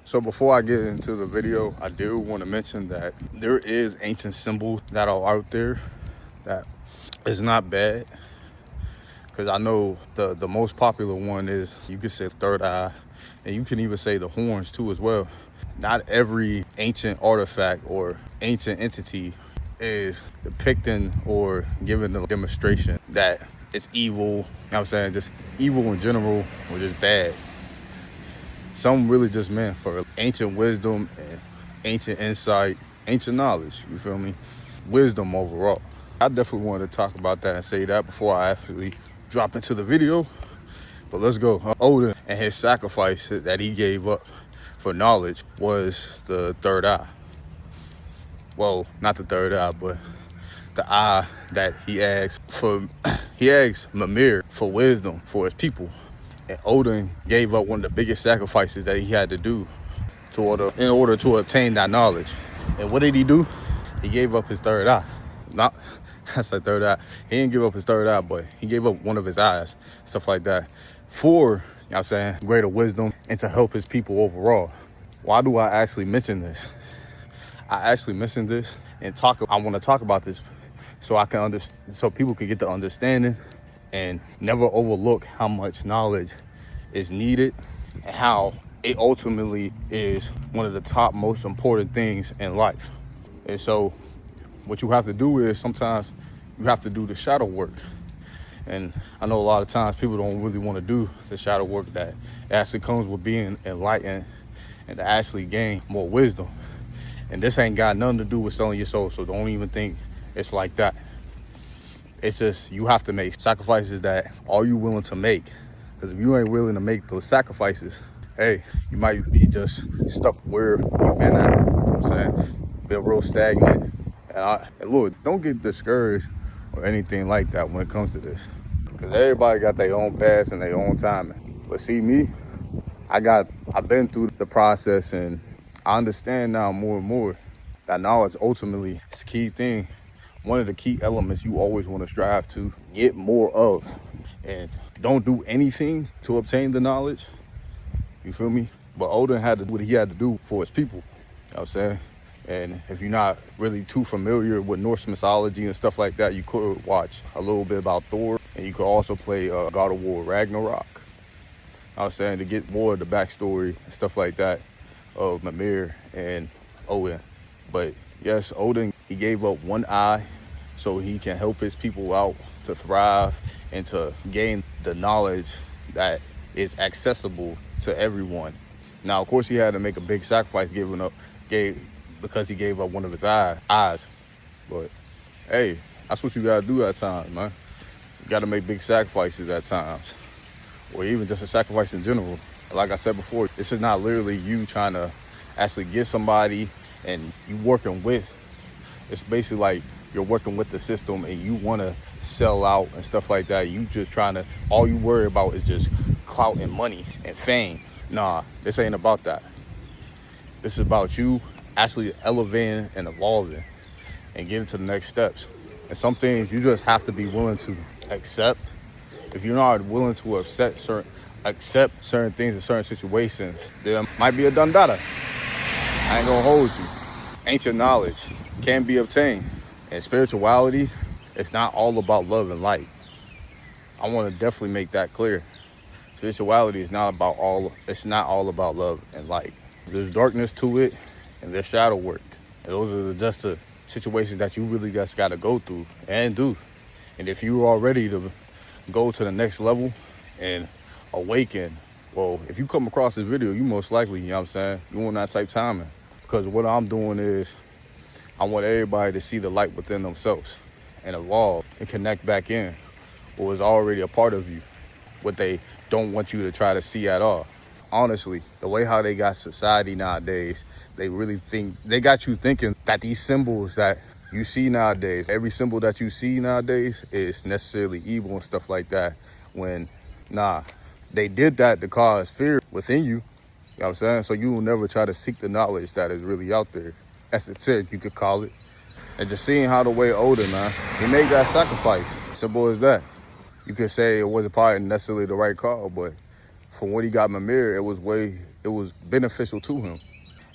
So before I get into the video, I do want to mention that there is ancient symbols that are out there that is not bad. Because I know the most popular one is, you could say third eye, and you can even say the horns too as well. Not every ancient artifact or ancient entity is depicting or giving a demonstration that it's evil. You know what I'm saying? Just evil in general or just bad. Some really just meant for ancient wisdom and ancient insight, ancient knowledge, you feel me? Wisdom overall. I definitely wanted to talk about that and say that before I actually drop into the video. But let's go. Odin and his sacrifice that he gave up for knowledge was the third eye. Well, not the third eye, but the eye that he asked for. He asked Mimir for wisdom for his people. And Odin gave up one of the biggest sacrifices that he had to do in order to obtain that knowledge. And what did he do? He gave up his third eye. That's the third eye. He didn't give up his third eye, but he gave up one of his eyes, stuff like that, for, you know what I'm saying, greater wisdom and to help his people overall. Why do I actually mention this? I actually mentioned this and I want to talk about this so I can understand, so people can get the understanding and never overlook how much knowledge is needed and how it ultimately is one of the top most important things in life. And so what you have to do is sometimes you have to do the shadow work. And I know a lot of times people don't really want to do the shadow work that actually comes with being enlightened and to actually gain more wisdom. And this ain't got nothing to do with selling your soul, so don't even think it's like that. It's just, you have to make sacrifices that are you willing to make? Because if you ain't willing to make those sacrifices, hey, you might be just stuck where you've been at. You know what I'm saying? Been real stagnant. And look, don't get discouraged or anything like that when it comes to this. Because everybody got their own path and their own timing. But see me, I've been through the process, and I understand now more and more that knowledge ultimately is a key thing. One of the key elements you always want to strive to get more of. And don't do anything to obtain the knowledge. You feel me? But Odin had to do what he had to do for his people. You know what I'm saying? And if you're not really too familiar with Norse mythology and stuff like that, you could watch a little bit about Thor. And you could also play God of War Ragnarok. I was saying, to get more of the backstory and stuff like that of Mimir and Odin. But yes, Odin, he gave up one eye so he can help his people out to thrive and to gain the knowledge that is accessible to everyone. Now, of course, he had to make a big sacrifice because he gave up one of his eyes. But hey, that's what you gotta do at times, man. You gotta make big sacrifices at times, or even just a sacrifice in general. Like I said before, this is not literally you trying to actually get somebody and you working with. It's basically like you're working with the system and you want to sell out and stuff like that. You just all you worry about is just clout and money and fame. Nah, this ain't about that. This is about you actually elevating and evolving and getting to the next steps. And some things you just have to be willing to accept. If you're not willing to accept certain things in certain situations, there might be a done data. I ain't gonna hold you. Ancient knowledge can be obtained. And spirituality, it's not all about love and light. I want to definitely make that clear. Spirituality is not all about love and light. There's darkness to it, and there's shadow work. And those are just the situations that you really just got to go through and do. And if you are ready to go to the next level and awaken, well, if you come across this video, you most likely, you know what I'm saying, you want that type timing. Because what I'm doing is, I want everybody to see the light within themselves and evolve and connect back in what was already a part of you, what they don't want you to try to see at all. Honestly, the way how they got society nowadays, they got you thinking that these symbols that you see nowadays, every symbol that you see nowadays is necessarily evil and stuff like that. When, nah, they did that to cause fear within you. You know what I'm saying? So you will never try to seek the knowledge that is really out there. Esoteric, you could call it. And just seeing how the way Odin, man, he made that sacrifice. Simple as that. You could say it wasn't probably necessarily the right call, but from when he got Mimir, it was beneficial to him.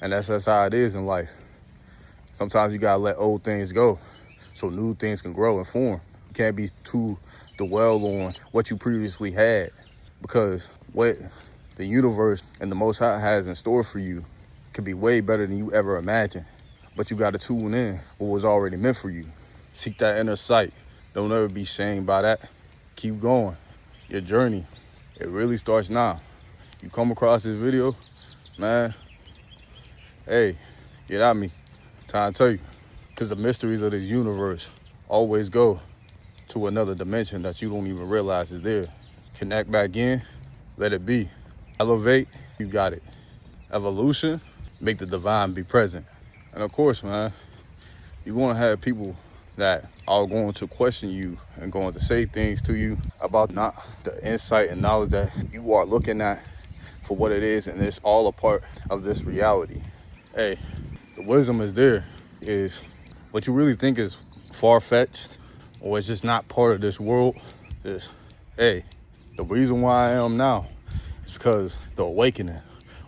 And that's how it is in life. Sometimes you gotta let old things go so new things can grow and form. You can't be too dwell on what you previously had, because what the universe and the Most High has in store for you could be way better than you ever imagined. But you gotta tune in what was already meant for you. Seek that inner sight. Don't ever be shamed by that. Keep going. Your journey, it really starts now. You come across this video, man, hey, get at me. Time to tell you. Because the mysteries of this universe always go to another dimension that you don't even realize is there. Connect back in, let it be. Elevate, you got it. Evolution, make the divine be present. And of course, man, you're going to have people that are going to question you and going to say things to you about not the insight and knowledge that you are looking at for what it is, and it's all a part of this reality. Hey, the wisdom is there. Is what you really think is far-fetched or it's just not part of this world is, hey, the reason why I am now is because the awakening,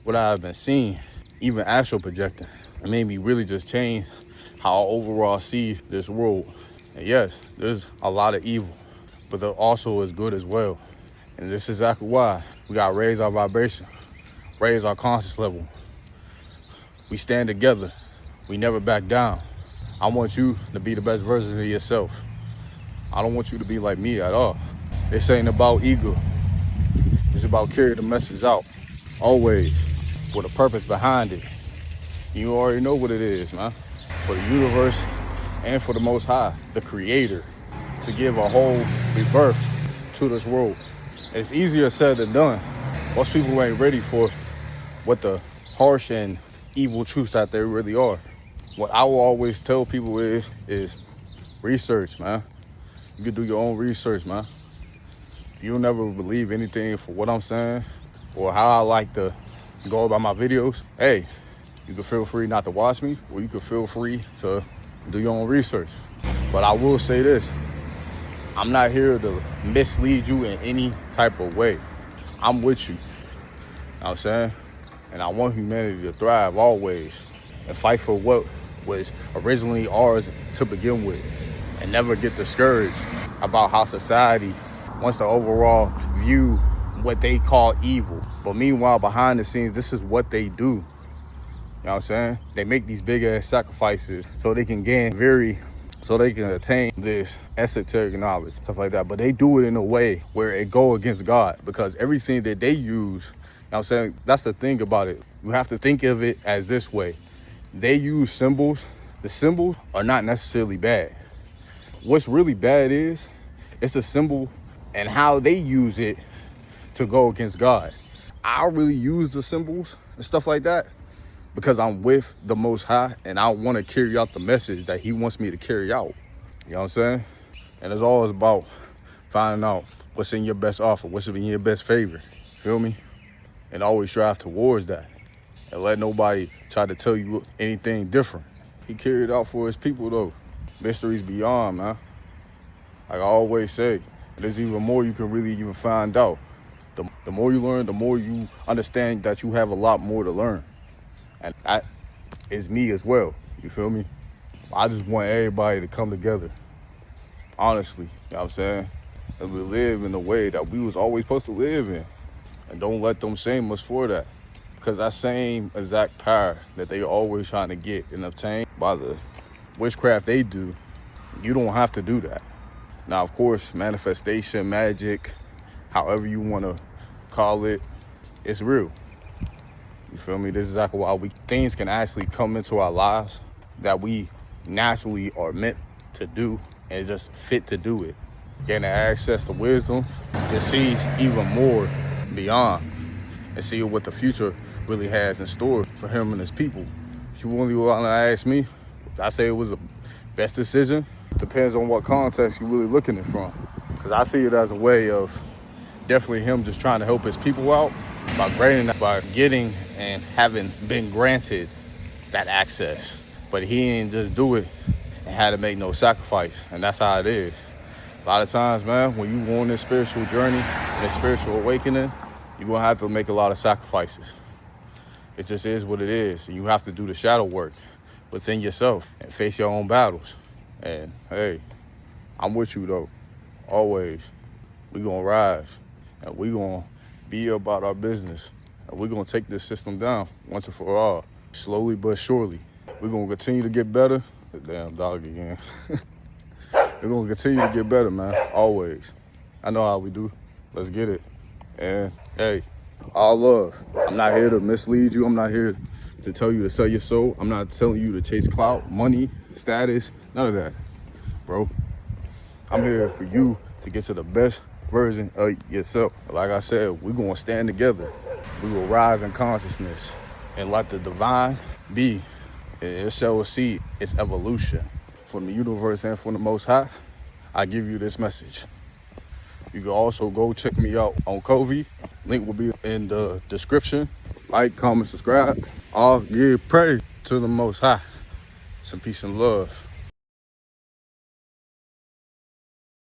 what I've been seeing, even astral projecting, it made me really just change how I overall see this world. And yes, there's a lot of evil, but there also is good as well. And this is exactly why we gotta raise our vibration, raise our conscious level. We stand together. We never back down. I want you to be the best version of yourself. I don't want you to be like me at all. This ain't about ego. It's about carrying the message out, always, with a purpose behind it. You already know what it is, man. For the universe and for the Most High, the Creator, to give a whole rebirth to this world. It's easier said than done. Most people ain't ready for what the harsh and evil truths that they really are. What I will always tell people is research, man. You can do your own research, man. If you'll never believe anything for what I'm saying or how I like to go about my videos, hey, you can feel free not to watch me, or you can feel free to do your own research. But I will say this, I'm not here to mislead you in any type of way. I'm with you, you know what I'm saying? And I want humanity to thrive always and fight for what was originally ours to begin with, and never get discouraged about how society wants to overall view what they call evil. But meanwhile, behind the scenes, this is what they do. You know what I'm saying? They make these big ass sacrifices so they can attain this esoteric knowledge, stuff like that. But they do it in a way where it go against God, because everything that they use, you know what I'm saying? That's the thing about it. You have to think of it as this way. They use symbols. The symbols are not necessarily bad. What's really bad is it's the symbol and how they use it to go against God. I really use the symbols and stuff like that because I'm with the Most High and I want to carry out the message that He wants me to carry out. You know what I'm saying? And it's always about finding out what's in your best offer, what's in your best favor. Feel me? And always strive towards that. And let nobody try to tell you anything different. He carried out for His people though. Mysteries beyond, man. Like I always say, there's even more you can really even find out. The more you learn, the more you understand that you have a lot more to learn. And that is me as well. You feel me? I just want everybody to come together. Honestly, you know what I'm saying? And we live in the way that we was always supposed to live in. And don't let them shame us for that. Because that same exact power that they always trying to get and obtain by the witchcraft they do, you don't have to do that. Now, of course, manifestation, magic, however you want to call it, it's real. You feel me? This is exactly why things can actually come into our lives that we naturally are meant to do and just fit to do it. Getting access to wisdom to see even more beyond and see what the future really has in store for him and his people. If you really want to ask me, I say it was the best decision. Depends on what context you're really looking at it from. Because I see it as a way of definitely him just trying to help his people out by getting and having been granted that access. But he didn't just do it and had to make no sacrifice. And that's how it is. A lot of times, man, when you go on this spiritual journey, this spiritual awakening, You're gonna have to make a lot of sacrifices. It just is what it is. And you have to do the shadow work within yourself and face your own battles. And hey, I'm with you though, always. We gonna rise and we gonna be about our business. And we're gonna take this system down once and for all, slowly but surely. We're gonna continue to get better. Damn dog again. We're gonna continue to get better, man, always. I know how we do. Let's get it. And hey, all love. I'm not here to mislead you. I'm not here to tell you to sell your soul. I'm not telling you to chase clout, money, status, none of that, bro. I'm here for you to get to the best version of yourself. Like I said, we're gonna stand together. We will rise in consciousness and let the divine be. It shall see its evolution. From the universe and from the Most High, I give you this message. You can also go check me out on Covey. Link will be in the description. Like, comment, subscribe. All give praise to the Most High. Some peace and love.